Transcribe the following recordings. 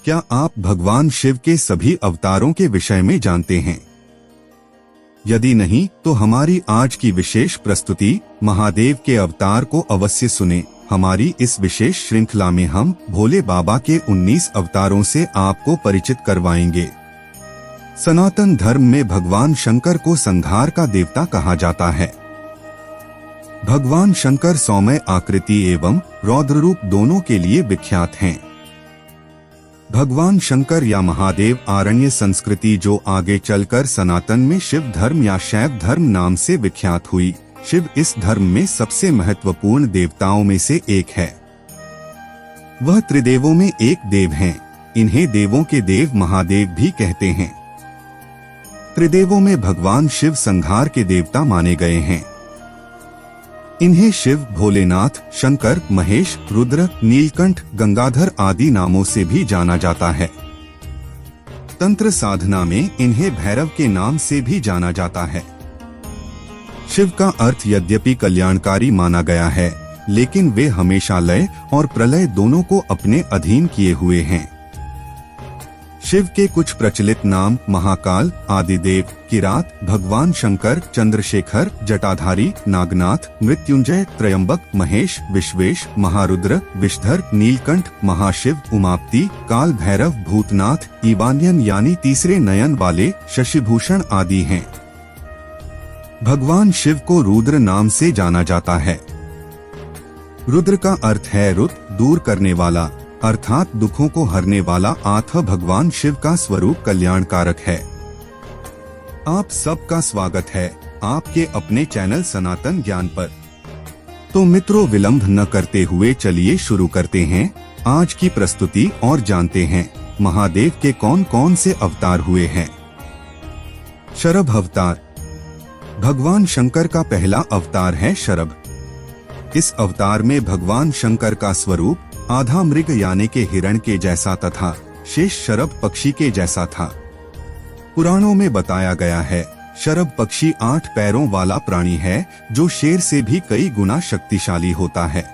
क्या आप भगवान शिव के सभी अवतारों के विषय में जानते हैं? यदि नहीं तो हमारी आज की विशेष प्रस्तुति महादेव के अवतार को अवश्य सुने। हमारी इस विशेष श्रृंखला में हम भोले बाबा के 19 अवतारों से आपको परिचित करवाएंगे। सनातन धर्म में भगवान शंकर को संहार का देवता कहा जाता है। भगवान शंकर सौम्य आकृति एवं रौद्र रूप दोनों के लिए विख्यात हैं। भगवान शंकर या महादेव आरण्य संस्कृति जो आगे चलकर सनातन में शिव धर्म या शैव धर्म नाम से विख्यात हुई। शिव इस धर्म में सबसे महत्वपूर्ण देवताओं में से एक है। वह त्रिदेवों में एक देव हैं। इन्हें देवों के देव महादेव भी कहते हैं। त्रिदेवों में भगवान शिव संहार के देवता माने गए हैं। इन्हें शिव, भोलेनाथ, शंकर, महेश, रुद्र, नीलकंठ, गंगाधर आदि नामों से भी जाना जाता है। तंत्र साधना में इन्हें भैरव के नाम से भी जाना जाता है। शिव का अर्थ यद्यपि कल्याणकारी माना गया है, लेकिन वे हमेशा लय और प्रलय दोनों को अपने अधीन किए हुए हैं। शिव के कुछ प्रचलित नाम महाकाल, आदिदेव, किरात, भगवान शंकर, चंद्रशेखर, जटाधारी, नागनाथ, मृत्युंजय, त्रयंबक, महेश, विश्वेश, महारुद्र, विषधर, नीलकंठ, महाशिव, उमापति, काल भैरव, भूतनाथ, ईवान्यन यानी तीसरे नयन वाले, शशिभूषण आदि हैं। भगवान शिव को रुद्र नाम से जाना जाता है। रुद्र का अर्थ है रुत, दूर करने वाला, अर्थात दुखों को हरने वाला। भगवान शिव का स्वरूप कल्याणकारक है। आप सबका स्वागत है आपके अपने चैनल सनातन ज्ञान पर। तो मित्रों, विलंब न करते हुए चलिए शुरू करते हैं आज की प्रस्तुति और जानते हैं महादेव के कौन कौन से अवतार हुए हैं। शरभ अवतार। भगवान शंकर का पहला अवतार है शरभ। इस अवतार में भगवान शंकर का स्वरूप आधा मृग यानी के हिरण के जैसा तथा शेष शरभ पक्षी के जैसा था। पुराणों में बताया गया है शरभ पक्षी 8 पैरों वाला प्राणी है जो शेर से भी कई गुना शक्तिशाली होता है।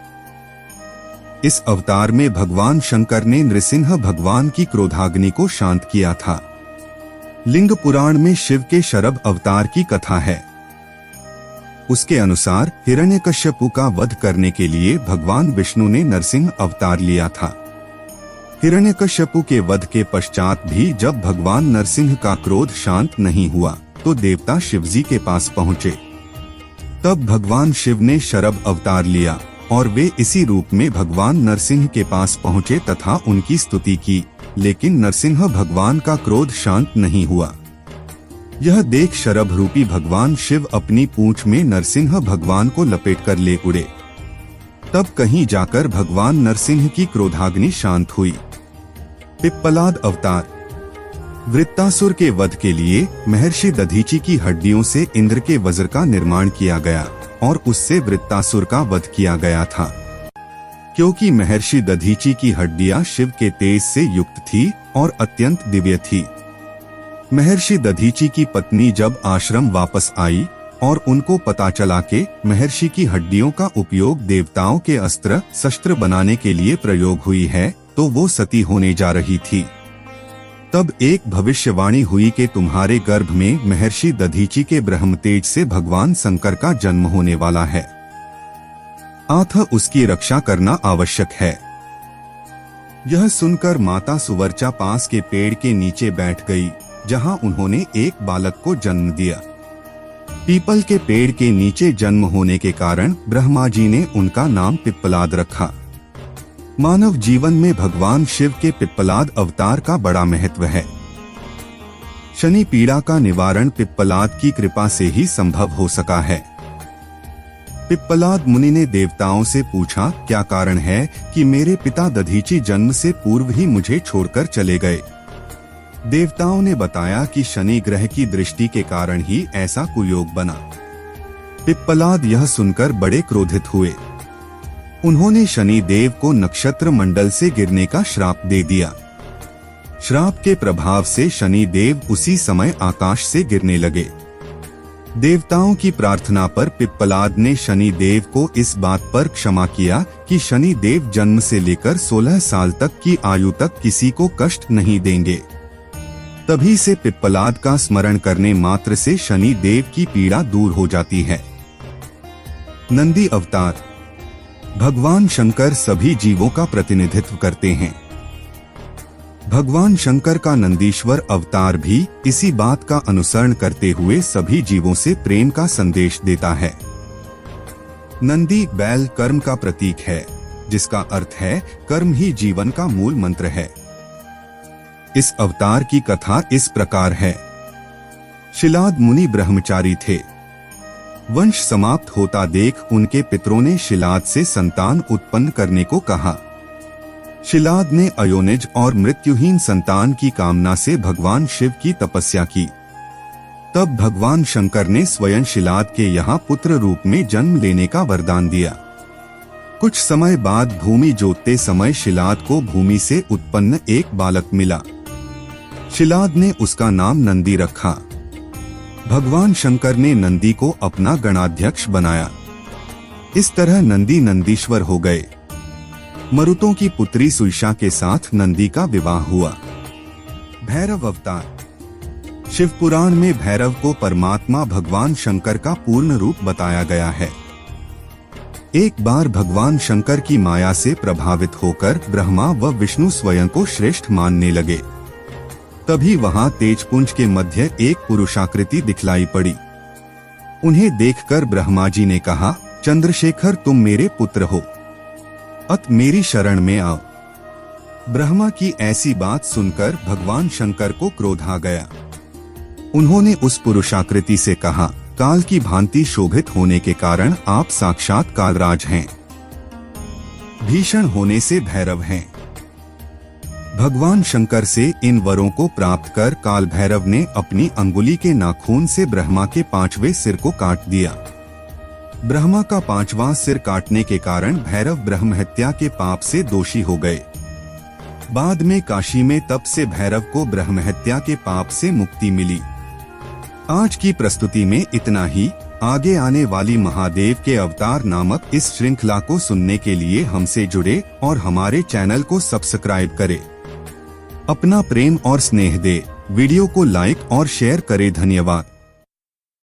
इस अवतार में भगवान शंकर ने नृसिंह भगवान की क्रोधाग्नि को शांत किया था। लिंग पुराण में शिव के शरभ अवतार की कथा है। उसके अनुसार हिरण्यकश्यपु का वध करने के लिए भगवान विष्णु ने नरसिंह अवतार लिया था। हिरण्यकश्यपु के वध के पश्चात भी जब भगवान नरसिंह का क्रोध शांत नहीं हुआ तो देवता शिवजी के पास पहुँचे। तब भगवान शिव ने शरभ अवतार लिया और वे इसी रूप में भगवान नरसिंह के पास पहुँचे तथा उनकी स्तुति की, लेकिन नरसिंह भगवान का क्रोध शांत नहीं हुआ। यह देख शरभ रूपी भगवान शिव अपनी पूंछ में नरसिंह भगवान को लपेट कर ले उड़े। तब कहीं जाकर भगवान नरसिंह की क्रोधाग्नि शांत हुई। पिप्पलाद अवतार। वृत्तासुर के वध के लिए महर्षि दधीचि की हड्डियों से इंद्र के वज्र का निर्माण किया गया और उससे वृत्तासुर का वध किया गया था। क्योंकि महर्षि दधीचि की हड्डियां शिव के तेज से युक्त थी और अत्यंत दिव्य थी। महर्षि दधीचि की पत्नी जब आश्रम वापस आई और उनको पता चला कि महर्षि की हड्डियों का उपयोग देवताओं के अस्त्र शस्त्र बनाने के लिए प्रयोग हुई है, तो वो सती होने जा रही थी। तब एक भविष्यवाणी हुई कि तुम्हारे गर्भ में महर्षि दधीचि के ब्रह्मतेज से भगवान शंकर का जन्म होने वाला है, अतः उसकी रक्षा करना आवश्यक है। यह सुनकर माता सुवर्चा पास के पेड़ के नीचे बैठ गई, जहां उन्होंने एक बालक को जन्म दिया। पीपल के पेड़ के नीचे जन्म होने के कारण ब्रह्मा जी ने उनका नाम पिप्पलाद रखा। मानव जीवन में भगवान शिव के पिप्पलाद अवतार का बड़ा महत्व है। शनि पीड़ा का निवारण पिप्पलाद की कृपा से ही संभव हो सका है। पिप्पलाद मुनि ने देवताओं से पूछा, क्या कारण है कि मेरे पिता दधीचि जन्म से पूर्व ही मुझे छोड़कर चले गए? देवताओं ने बताया कि शनि ग्रह की दृष्टि के कारण ही ऐसा कुयोग बना। पिप्पलाद यह सुनकर बड़े क्रोधित हुए। उन्होंने शनि देव को नक्षत्र मंडल से गिरने का श्राप दे दिया। श्राप के प्रभाव से शनि देव उसी समय आकाश से गिरने लगे। देवताओं की प्रार्थना पर पिप्पलाद ने शनि देव को इस बात पर क्षमा किया कि शनि देव जन्म से लेकर 16 साल तक की आयु तक किसी को कष्ट नहीं देंगे। तभी से पिप्पलाद का स्मरण करने मात्र से शनि देव की पीड़ा दूर हो जाती है। नंदी अवतार। भगवान शंकर सभी जीवों का प्रतिनिधित्व करते हैं। भगवान शंकर का नंदीश्वर अवतार भी इसी बात का अनुसरण करते हुए सभी जीवों से प्रेम का संदेश देता है। नंदी बैल कर्म का प्रतीक है, जिसका अर्थ है कर्म ही जीवन का मूल मंत्र है। इस अवतार की कथा इस प्रकार है। शिलाद मुनि ब्रह्मचारी थे। वंश समाप्त होता देख उनके पितरों ने शिलाद से संतान उत्पन्न करने को कहा। शिलाद ने अयोनिज और मृत्युहीन संतान की कामना से भगवान शिव की तपस्या की। तब भगवान शंकर ने स्वयं शिलाद के यहाँ पुत्र रूप में जन्म लेने का वरदान दिया। कुछ समय बाद भूमि जोतते समय शिलाद को भूमि से उत्पन्न एक बालक मिला। शिलाद ने उसका नाम नंदी रखा। भगवान शंकर ने नंदी को अपना गणाध्यक्ष बनाया। इस तरह नंदी नंदीश्वर हो गए। मरुतों की पुत्री सुईषा के साथ नंदी का विवाह हुआ। भैरव अवतार। शिव पुराण में भैरव को परमात्मा भगवान शंकर का पूर्ण रूप बताया गया है। एक बार भगवान शंकर की माया से प्रभावित होकर ब्रह्मा व विष्णु स्वयं को श्रेष्ठ मानने लगे। तभी वहां तेजपुंज के मध्य एक पुरुषाकृति दिखलाई पड़ी। उन्हें देखकर ब्रह्मा जी ने कहा, चंद्रशेखर तुम मेरे पुत्र हो, अत मेरी शरण में आओ। ब्रह्मा की ऐसी बात सुनकर भगवान शंकर को क्रोध आ गया। उन्होंने उस पुरुषाकृति से कहा, काल की भांति शोभित होने के कारण आप साक्षात कालराज हैं। भीषण होने से भैरव हैं। भगवान शंकर से इन वरों को प्राप्त कर काल भैरव ने अपनी अंगुली के नाखून से ब्रह्मा के 5वें सिर को काट दिया। ब्रह्मा का 5वां सिर काटने के कारण भैरव ब्रह्म हत्या के पाप से दोषी हो गए। बाद में काशी में तप से भैरव को ब्रह्म हत्या के पाप से मुक्ति मिली। आज की प्रस्तुति में इतना ही। आगे आने वाली महादेव के अवतार नामक इस श्रृंखला को सुनने के लिए हमसे जुड़े और हमारे चैनल को सब्सक्राइब करें। अपना प्रेम और स्नेह दे। वीडियो को लाइक और शेयर करें। धन्यवाद।